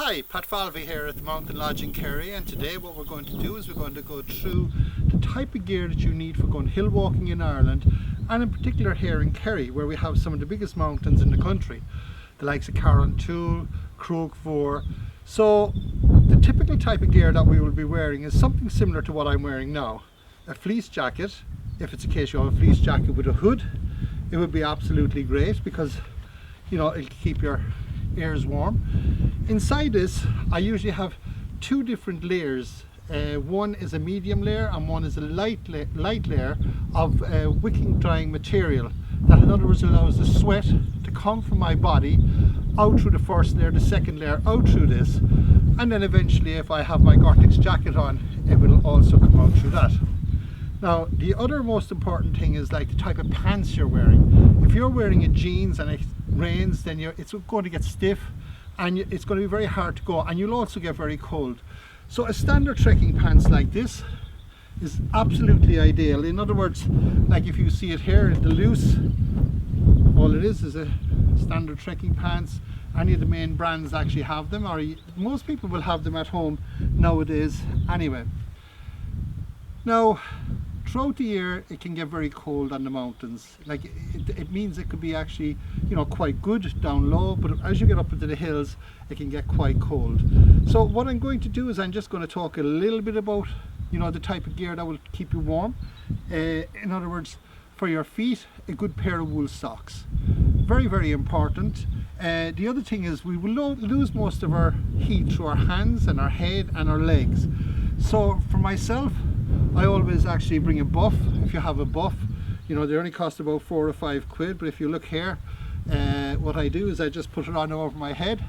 Hi, Pat Falvey here at the Mountain Lodge in Kerry, and today what we're going to do is we're going to go through the type of gear that you need for going hill walking in Ireland, and in particular here in Kerry, where we have some of the biggest mountains in the country, the likes of Carrauntoohil, Beaufort. So the typical type of gear that we will be wearing is something similar to what I'm wearing now. A fleece jacket. If it's a case you have a fleece jacket with a hood, it would be absolutely great because it'll keep your ears warm. Inside this I usually have two different layers. One is a medium layer and one is a light layer of wicking drying material that, in other words, allows the sweat to come from my body out through the first layer, the second layer out through this, and then eventually if I have my Gore-Tex jacket on, it will also come out through that. Now the other most important thing is like the type of pants you're wearing. If you're wearing a jeans and it rains, then it's going to get stiff and it's going to be very hard to go, and you'll also get very cold. So a standard trekking pants like this is absolutely ideal. In other words, like if you see it here, the loose, all it is a standard trekking pants. Any of the main brands actually have them, or most people will have them at home nowadays anyway. Now throughout the year it can get very cold on the mountains. Like it means it could be actually quite good down low, but as you get up into the hills it can get quite cold. So what I'm going to do is I'm just going to talk a little bit about the type of gear that will keep you warm. In other words, for your feet, a good pair of wool socks, very, very important. The other thing is we will lose most of our heat through our hands and our head and our legs. So for myself, I always actually bring a buff. If you have a buff, they only cost about 4 or 5 quid, but if you look here, what I do is I just put it on over my head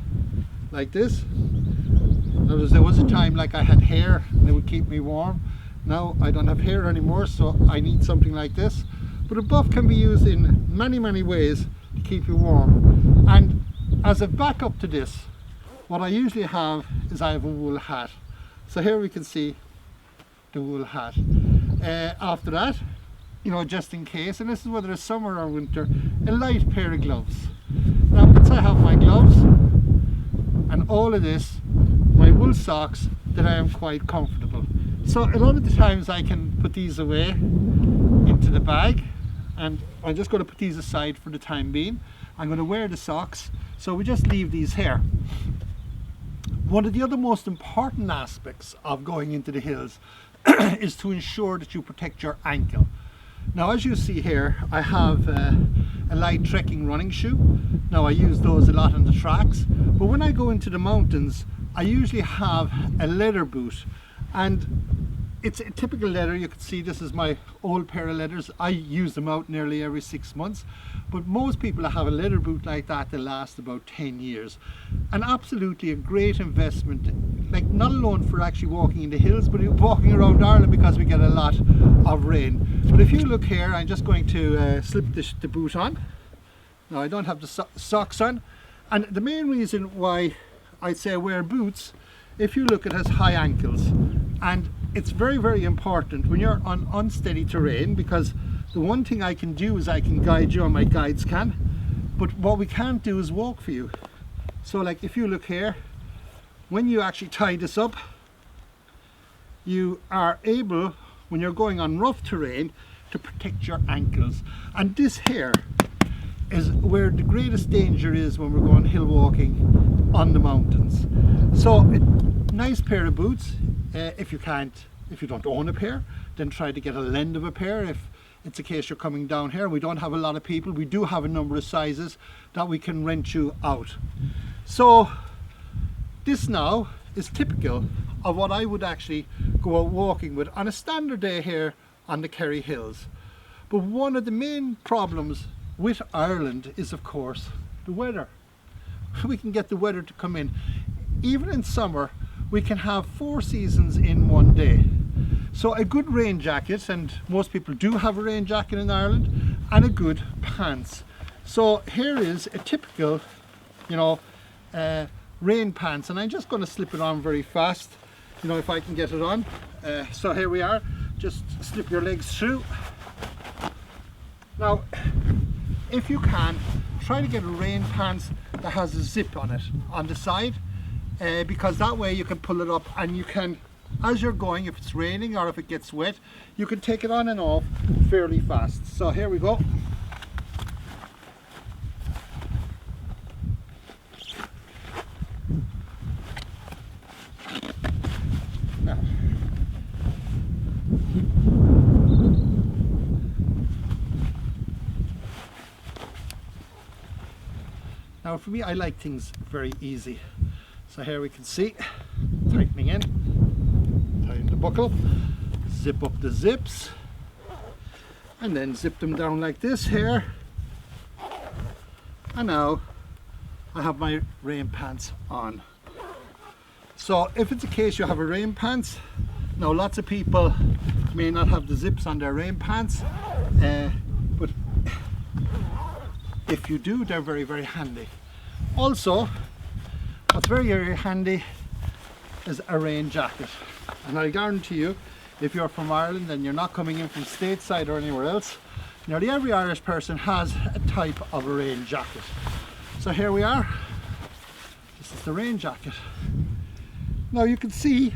like this. There was a time like I had hair and it would keep me warm. Now I don't have hair anymore, so I need something like this. But a buff can be used in many, many ways to keep you warm. And as a backup to this, what I usually have is I have a wool hat. So here we can see the wool hat. After that, just in case, and this is whether it's summer or winter, a light pair of gloves. Now once I have my gloves and all of this, my wool socks, then I am quite comfortable. So a lot of the times I can put these away into the bag, and I'm just going to put these aside for the time being. I'm going to wear the socks, so we just leave these here. One of the other most important aspects of going into the hills is to ensure that you protect your ankle. Now as you see here, I have a light trekking running shoe. Now I use those a lot on the tracks, but when I go into the mountains I usually have a leather boot, and it's a typical leather. You can see this is my old pair of leathers. I use them out nearly every 6 months, but most people that have a leather boot like that, they last about 10 years. And absolutely a great investment, like not alone for actually walking in the hills, but walking around Ireland, because we get a lot of rain. But if you look here, I'm just going to slip the boot on. Now I don't have the socks on, and the main reason why I'd say wear boots, if you look, it has high ankles, and it's very, very important when you're on unsteady terrain, because the one thing I can do is I can guide you, or my guides can, but what we can't do is walk for you. So like if you look here, when you actually tie this up, you are able, when you're going on rough terrain, to protect your ankles. And this here is where the greatest danger is when we're going hill walking on the mountains. So a nice pair of boots. If you don't own a pair, then try to get a lend of a pair. If it's a case you're coming down here, we don't have a lot of people, we do have a number of sizes that we can rent you out. So this now is typical of what I would actually go out walking with on a standard day here on the Kerry hills. But one of the main problems with Ireland is, of course, the weather. We can get the weather to come in. Even in summer, we can have 4 seasons in one day. So a good rain jacket, and most people do have a rain jacket in Ireland, and a good pants. So here is a typical, rain pants, and I'm just going to slip it on very fast, if I can get it on. So here we are, just slip your legs through. Now, if you can, try to get a rain pants that has a zip on it on the side. because that way you can pull it up and you can, as you're going, if it's raining or if it gets wet, you can take it on and off fairly fast. So here we go. Now for me, I like things very easy. So here we can see, tightening in, tighten the buckle, zip up the zips, and then zip them down like this here. And now I have my rain pants on. So if it's a case you have a rain pants, now lots of people may not have the zips on their rain pants, but if you do, they're very, very handy. Also, what's very, very handy is a rain jacket. And I guarantee you, if you're from Ireland and you're not coming in from stateside or anywhere else, nearly every Irish person has a type of a rain jacket. So here we are. This is the rain jacket. Now you can see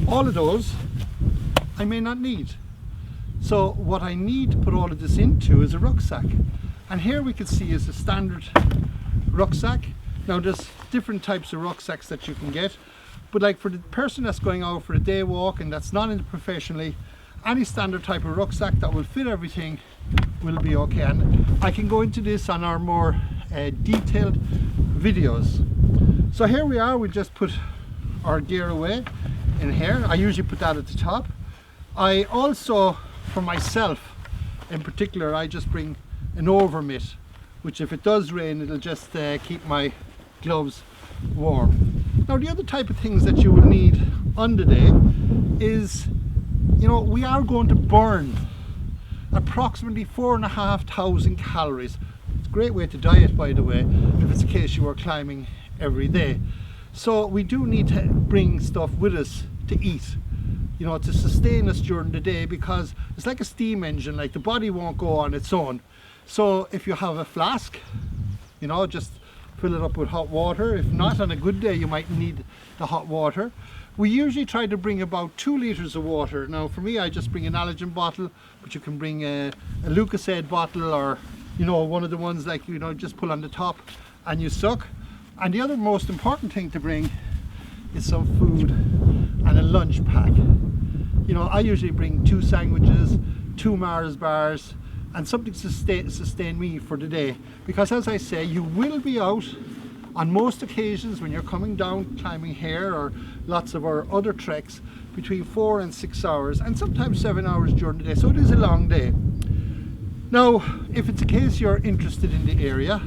all of those I may not need. So what I need to put all of this into is a rucksack. And here we can see is a standard rucksack. Now there's different types of rucksacks that you can get, but like for the person that's going out for a day walk and that's not into professionally, any standard type of rucksack that will fit everything will be okay. And I can go into this on our more detailed videos. So here we are, we just put our gear away in here. I usually put that at the top. I also, for myself in particular, I just bring an over mitt, which if it does rain, it'll just keep my gloves warm. Now the other type of things that you will need on the day is, you know, we are going to burn approximately 4,500 calories. It's a great way to diet, by the way, if it's a case you are climbing every day. So we do need to bring stuff with us to eat, you know, to sustain us during the day, because it's like a steam engine, like the body won't go on its own. So if you have a flask, you know, just fill it up with hot water. If not, on a good day you might need the hot water. We usually try to bring about 2 litres of water. Now for me, I just bring an allergen bottle, but you can bring a Lucozade bottle, or, you know, one of the ones like, you know, just pull on the top and you suck. And the other most important thing to bring is some food and a lunch pack. You know, I usually bring 2 sandwiches, 2 Mars bars, and something to sustain me for the day, because as I say, you will be out on most occasions when you're coming down climbing here or lots of our other treks between 4 and 6 hours, and sometimes 7 hours during the day, so it is a long day. Now if it's a case you're interested in the area,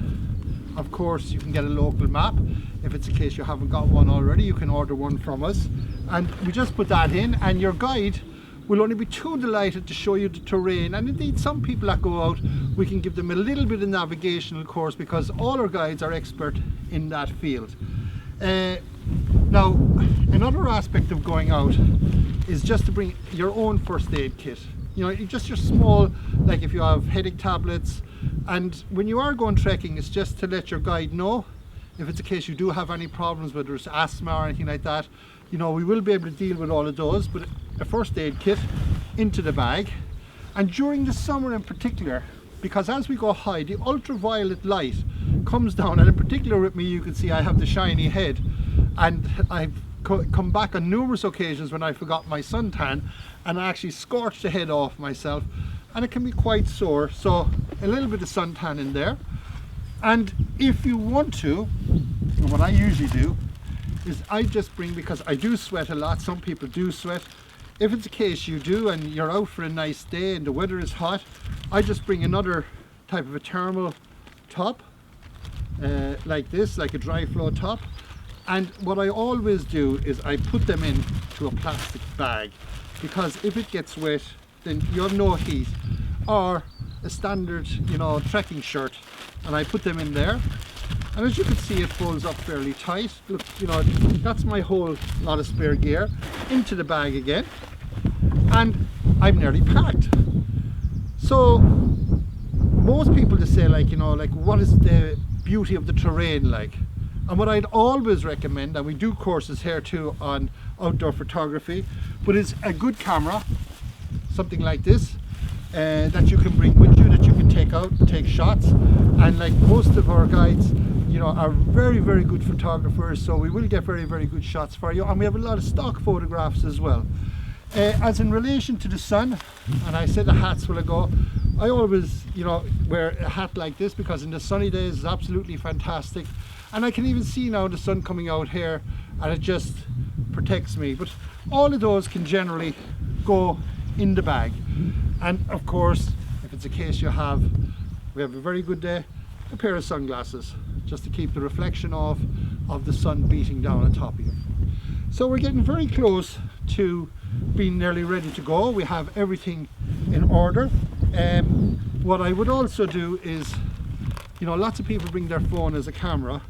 of course you can get a local map. If it's a case you haven't got one already, you can order one from us, and we just put that in, and your guide will only be too delighted to show you the terrain. And indeed, some people that go out, we can give them a little bit of navigational course, because all our guides are expert in that field. Now another aspect of going out is just to bring your own first aid kit. You know, just your small, like if you have headache tablets, and when you are going trekking, it's just to let your guide know if it's a case you do have any problems, whether it's asthma or anything like that. You know, we will be able to deal with all of those, but a first aid kit into the bag. And during the summer in particular, because as we go high, the ultraviolet light comes down, and in particular with me, you can see I have the shiny head, and I've come back on numerous occasions when I forgot my suntan and I actually scorched the head off myself, and it can be quite sore. So a little bit of suntan in there. And if you want to, and what I usually do is I just bring, because I do sweat a lot, some people do sweat, if it's a case you do and you're out for a nice day and the weather is hot, I just bring another type of a thermal top, like this, like a dry flow top. And what I always do is I put them into a plastic bag, because if it gets wet, then you have no heat. Or a standard, you know, trekking shirt, and I put them in there. And as you can see, it folds up fairly tight. Look, you know, that's my whole lot of spare gear into the bag again, and I'm nearly packed. So most people just say, like, you know, like, what is the beauty of the terrain like? And what I'd always recommend, and we do courses here too on outdoor photography, but it's a good camera, something like this, that you can bring with you, that you can take out, take shots. And like most of our guides, you know, are very, very good photographers, so we will get very, very good shots for you. And we have a lot of stock photographs as well. As in relation to the sun, and I said the hats will go, I always, you know, wear a hat like this because in the sunny days it's absolutely fantastic. And I can even see now the sun coming out here, and it just protects me. But all of those can generally go in the bag. And of course, if it's a case we have a very good day, a pair of sunglasses, just to keep the reflection off of the sun beating down on top of you. So we're getting very close to being nearly ready to go. We have everything in order. What I would also do is, you know, lots of people bring their phone as a camera,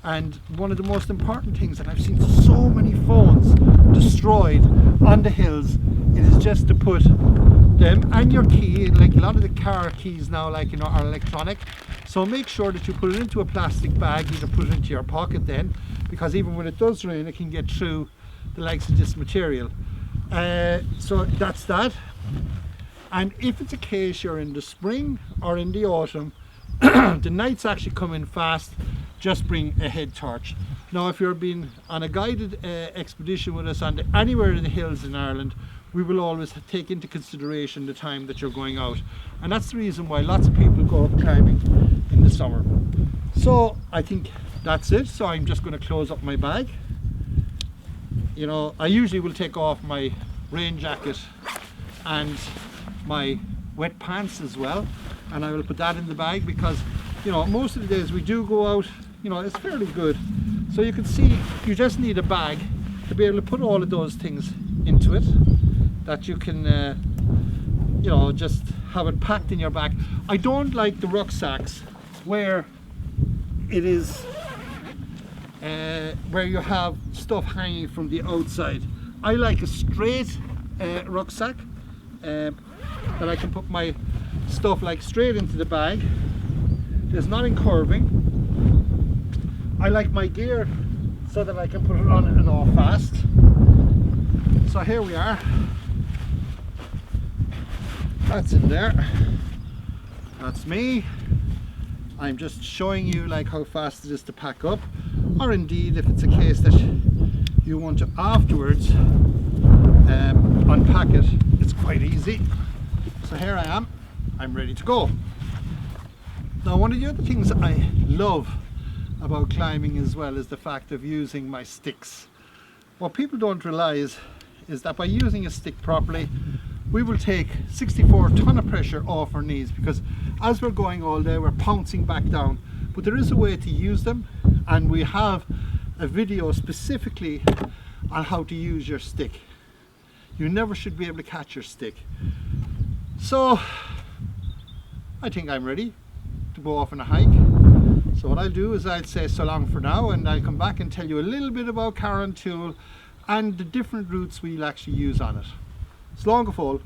and one of the most important things that I've seen so many phones destroyed on the hills, it is just to put them and your key, like a lot of the car keys now, like, you know, are electronic. So make sure that you put it into a plastic bag, either put it into your pocket then, because even when it does rain it can get through the likes of this material. So that's that. And if it's a case you're in the spring or in the autumn, the nights actually come in fast, just bring a head torch. Now if you're being on a guided expedition with us on anywhere in the hills in Ireland, we will always take into consideration the time that you're going out, and that's the reason why lots of people go up climbing in the summer. So I think that's it. So I'm just going to close up my bag. You know, I usually will take off my rain jacket and my wet pants as well, and I will put that in the bag because, you know, most of the days we do go out, you know, it's fairly good. So you can see you just need a bag to be able to put all of those things into it, that you can you know, just have it packed in your bag. I don't like the rucksacks where it is where you have stuff hanging from the outside. I like a straight rucksack that I can put my stuff like straight into the bag. There's nothing curving. I like my gear so that I can put it on and off fast. So here we are. That's in there. That's me. I'm just showing you like how fast it is to pack up, or indeed if it's a case that you want to afterwards unpack it, it's quite easy. So here I am, I'm ready to go. Now one of the other things I love about climbing as well is the fact of using my sticks. What people don't realize is that by using a stick properly, we will take 64 ton of pressure off our knees, because as we're going all day we're pouncing back down. But there is a way to use them, and we have a video specifically on how to use your stick. You never should be able to catch your stick. So I think I'm ready to go off on a hike. So what I'll do is I'll say so long for now, and I'll come back and tell you a little bit about Carrauntoohil and the different routes we'll actually use on it. So long, go fall.